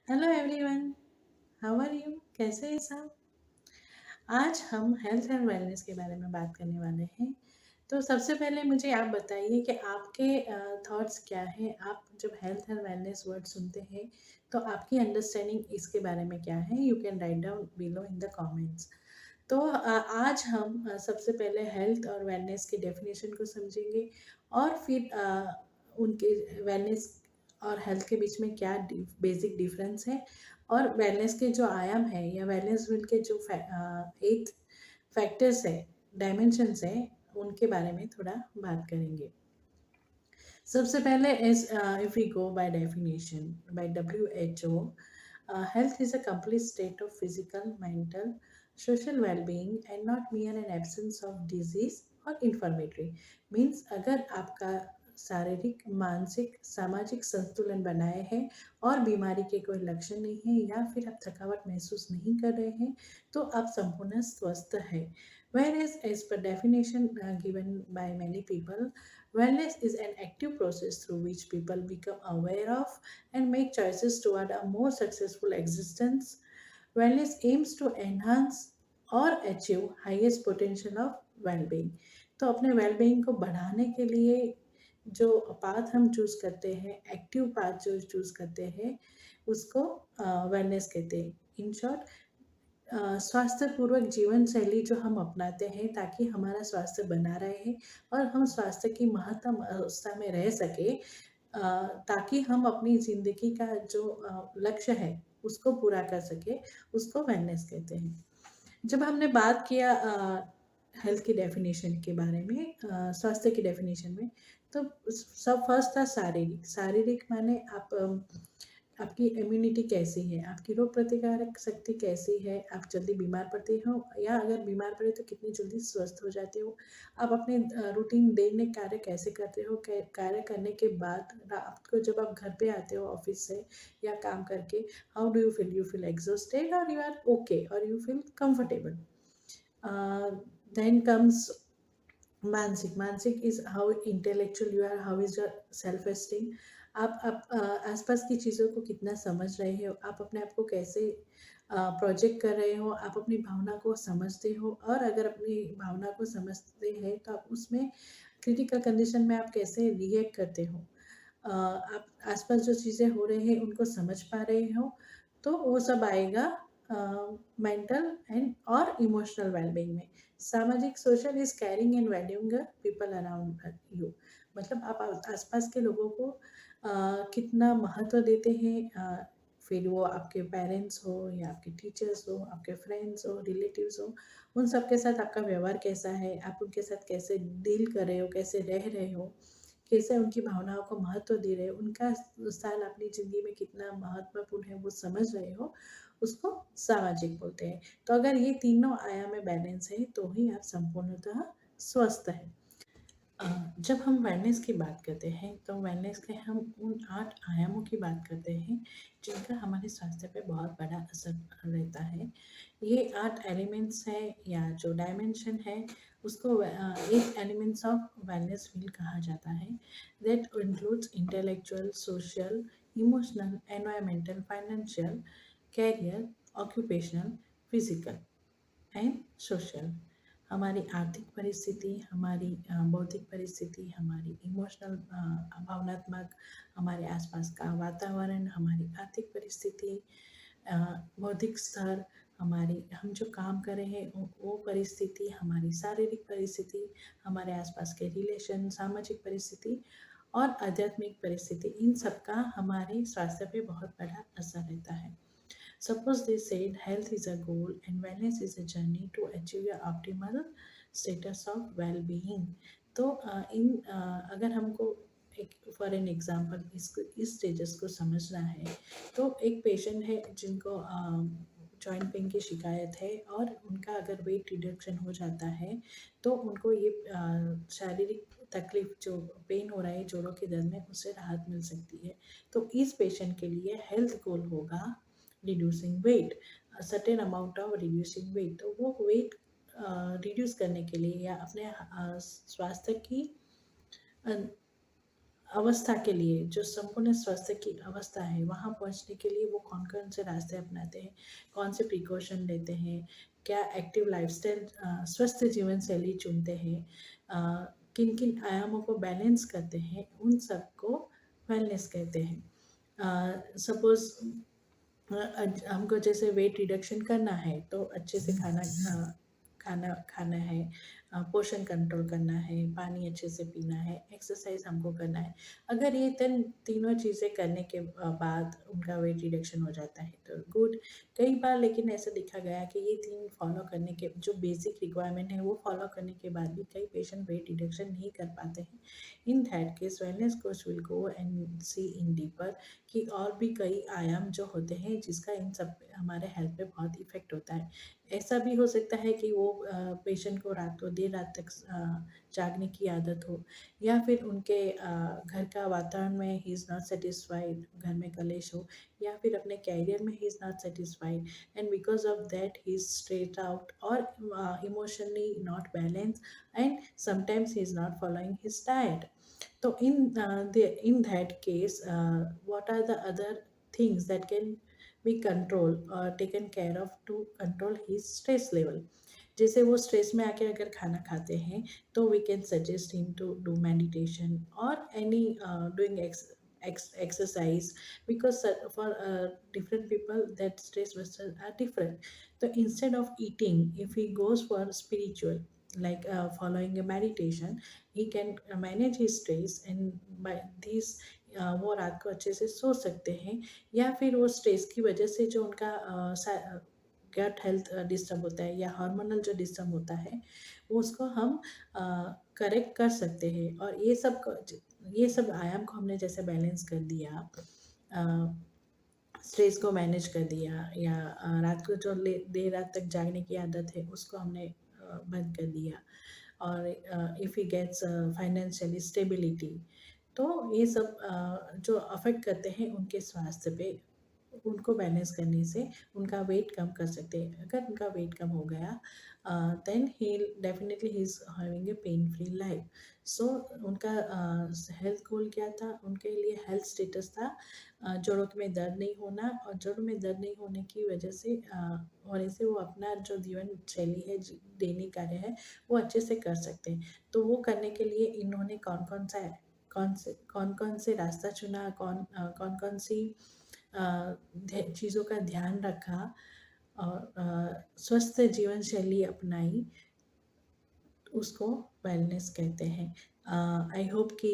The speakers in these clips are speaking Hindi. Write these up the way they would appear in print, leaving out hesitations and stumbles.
Hello everyone, how are you? कैसे हैं सब? आज हम हेल्थ एंड वेलनेस के बारे में बात करने वाले हैं। तो सबसे पहले मुझे आप बताइए कि आपके थॉट्स क्या हैं? आप जब हेल्थ एंड वेलनेस वर्ड सुनते हैं तो आपकी अंडरस्टैंडिंग इसके बारे में क्या है? You can write down below in the comments. तो आज हम सबसे पहले हेल्थ और वेलनेस की डेफिनेशन को समझेंगे और फिर उनके वेलनेस और हेल्थ के बीच में क्या बेसिक डिफरेंस है और वेलनेस के जो आयाम है या वेलनेस विल के जो 8 फैक्टर्स है, डायमेंशंस है, उनके बारे में थोड़ा बात करेंगे। सबसे पहले is if we go by definition by WHO, health is a complete state of physical, mental, social well-being and not mere an absence of disease or infirmity. Means अगर आपका शारीरिक, मानसिक, सामाजिक संतुलन बनाए है और बीमारी के कोई लक्षण नहीं है या फिर आप थकावट महसूस नहीं कर रहे हैं तो आप संपूर्ण स्वस्थ है। Whereas as per definition given by many people, wellness is an active process through which people become aware of and make choices toward a more successful existence. Wellness aims to enhance or achieve highest potential of well-being. तो अपने well-being को बढ़ाने के लिए जो पाथ हम चूज करते हैं, एक्टिव पाथ जो चूज करते हैं, उसको वेलनेस कहते हैं। इन शॉर्ट, स्वास्थ्यपूर्वक जीवन शैली जो हम अपनाते हैं ताकि हमारा स्वास्थ्य बना रहे और हम स्वास्थ्य की महत्तम अवस्था में रह सके, ताकि हम अपनी ज़िंदगी का जो लक्ष्य है उसको पूरा कर सके, उसको वेलनेस कहते हैं। जब हमने बात किया हेल्थ की डेफिनेशन के बारे में, स्वास्थ्य की डेफिनेशन में, तो सब फर्स्ट था शारीरिक। शारीरिक माने आप आपकी इम्यूनिटी कैसी है, आपकी रोग प्रतिकारक शक्ति कैसी है, आप जल्दी बीमार पड़ते हो या अगर बीमार पड़े तो कितनी जल्दी स्वस्थ हो जाते हो, आप अपने रूटीन दैनिक कार्य कैसे करते हो, कार्य करने के बाद रात को जब आप घर पे आते हो ऑफिस से या काम करके, how do you feel exhausted और यू आर ओके और you feel comfortable. Then comes मानसिक। मानसिक is how intellectual you are, how is your self esteem. आप आसपास की चीज़ों को कितना समझ रहे हो, आप अपने आप को कैसे प्रोजेक्ट कर रहे हो, आप अपनी भावना को समझते हो और अगर अपनी भावना को समझते हैं तो आप उसमें क्रिटिकल कंडीशन में आप कैसे रिएक्ट करते हो, आप आसपास जो चीज़ें हो रही हैं उनको समझ पा रहे हो, तो वो सब आएगा मेंटल एंड और इमोशनल वेलबींग में। सामाजिक, social is carrying and valuing people around you. मतलब आप आसपास के लोगों को कितना महत्व देते हैं, फिर वो आपके पेरेंट्स हो या आपके टीचर्स हो, आपके फ्रेंड्स हो, रिलेटिव्स हो, उन सब के साथ आपका व्यवहार कैसा है, आप उनके साथ कैसे डील कर रहे हो, कैसे रह रहे हो, कैसे उनकी भावनाओं को महत्व दे रहे हो, उनका स्थान अपनी ज़िंदगी में कितना महत्वपूर्ण है वो समझ रहे हो, उसको सामाजिक बोलते हैं। तो अगर ये तीनों आयाम में बैलेंस है तो ही आप संपूर्णतः स्वस्थ हैं। अ, जब हम वेलनेस की बात करते हैं तो वेलनेस के हम उन 8 आयामों की बात करते हैं जिनका हमारे स्वास्थ्य पे बहुत बड़ा असर रहता है। ये 8 एलिमेंट्स हैं या जो डायमेंशन है उसको 8 एलिमेंट्स ऑफ वेलनेस व्हील कहा जाता है। That includes intellectual, social, emotional, environmental, financial, career, occupational, physical and social. हमारी आर्थिक परिस्थिति, हमारी बौद्धिक परिस्थिति, हमारी इमोशनल, भावनात्मक, हमारे आसपास का वातावरण, हमारी आर्थिक परिस्थिति, अ, बौद्धिक स्तर, हमारी हम जो काम कर रहे हैं वो परिस्थिति, हमारी शारीरिक परिस्थिति, हमारे आसपास के रिलेशन, सामाजिक परिस्थिति और आध्यात्मिक परिस्थिति, इन सब का हमारे स्वास्थ्य पे बहुत बड़ा असर रहता है। Suppose they said health is a goal and wellness is a journey to achieve your optimal status of well-being. तो अगर हमको एक फॉर एन एग्जांपल इसको इस स्टेजेस को समझना है, तो एक पेशेंट है जिनको जॉइंट पेन की शिकायत है और उनका अगर वेट रिडक्शन हो जाता है तो उनको ये शारीरिक तकलीफ जो पेन हो रहा है जोड़ों के दर्द में उससे राहत मिल सकती है। तो इस पेशेंट के लिए हेल्थ गोल होगा reducing weight, certain amount of reducing weight. तो वो वेट रिड्यूस करने के लिए या अपने स्वास्थ्य की अवस्था के लिए, जो संपूर्ण स्वास्थ्य की अवस्था है, वहाँ पहुँचने के लिए वो कौन-कौन से रास्ते अपनाते हैं, कौन से प्रिकॉशन लेते हैं, क्या एक्टिव लाइफ़स्टाइल स्वस्थ जीवन शैली चुनते हैं, किन-किन आयामों को बैलेंस करते हैं, उन सबको वेलनेस कहते हैं। सपोज़ हमको जैसे वेट रिडक्शन करना है तो अच्छे से खाना खाना है, पोषण कंट्रोल करना है, पानी अच्छे से पीना है, एक्सरसाइज हमको करना है। अगर ये तीनों चीज़ें करने के बाद उनका वेट रिडक्शन हो जाता है तो गुड। कई बार लेकिन ऐसा देखा गया कि ये तीन फॉलो करने के जो बेसिक रिक्वायरमेंट है वो फॉलो करने के बाद भी कई पेशेंट वेट रिडक्शन नहीं कर पाते हैं। In that case wellness coach will go and see in deeper कि और भी कई आयाम जो होते हैं जिसका इन सब पे हमारे हेल्थ पे बहुत इफ़ेक्ट होता है। ऐसा भी हो सकता है कि वो पेशेंट को रात को देर रात तक जागने की आदत हो, या फिर उनके घर का वातावरण में ही इज़ नॉट सैटिस्फाइड, घर में कलेश हो, या फिर अपने करियर में he is not satisfied and because of that he is stressed out और emotionally not balanced and sometimes he is not following his diet. So in that case, what are the other things that can be controlled or taken care of to control his stress level? जैसे वो स्ट्रेस में आके अगर खाना खाते हैं तो we can suggest him to do meditation और any doing exercise, because for different people that stress busters are different. So instead of eating, if he goes for spiritual, like following a meditation, he can manage his stress and by this वो रात को अच्छे से सो सकते हैं। या फिर वो स्ट्रेस की वजह से जो उनका गट हेल्थ डिस्टर्ब होता है या हार्मोनल जो डिस्टर्ब होता है वो उसको हम करेक्ट कर सकते हैं। और ये सब आयाम को हमने जैसे बैलेंस कर दिया, स्ट्रेस को मैनेज कर दिया, या रात को जो देर रात तक जागने की आदत है उसको हमने बंद कर दिया, और if he gets financially stability, तो ये सब जो अफेक्ट करते हैं उनके स्वास्थ्य पे, उनको बैलेंस करने से उनका वेट कम कर सकते हैं। अगर उनका वेट कम हो गया then he definitely he is having a pain free life. So उनका हेल्थ गोल क्या था? उनके लिए हेल्थ स्टेटस था जोड़ों में दर्द नहीं होना, और जोड़ों में दर्द नहीं होने की वजह से होने से वो अपना जो जीवन शैली है, दैनिक कार्य है, वो अच्छे से कर सकते हैं। तो वो करने के लिए इन्होंने कौन-कौन से रास्ता चुना, कौन-कौन सी चीज़ों का ध्यान रखा और स्वस्थ जीवन शैली अपनाई, उसको वेलनेस कहते हैं। आई होप कि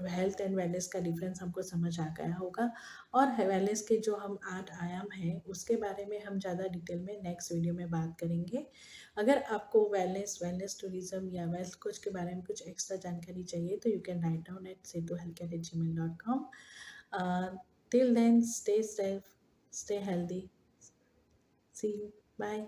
हेल्थ एंड वेलनेस का डिफरेंस हमको समझ आ गया होगा, और वेलनेस के जो हम 8 आयाम हैं उसके बारे में हम ज़्यादा डिटेल में नेक्स्ट वीडियो में बात करेंगे। अगर आपको वेलनेस टूरिज्म या वेल्थ कोच के बारे में कुछ एक्स्ट्रा जानकारी चाहिए तो you can write down at setuhealthcare@gmail.com. Till then, stay safe, stay healthy. See you. Bye.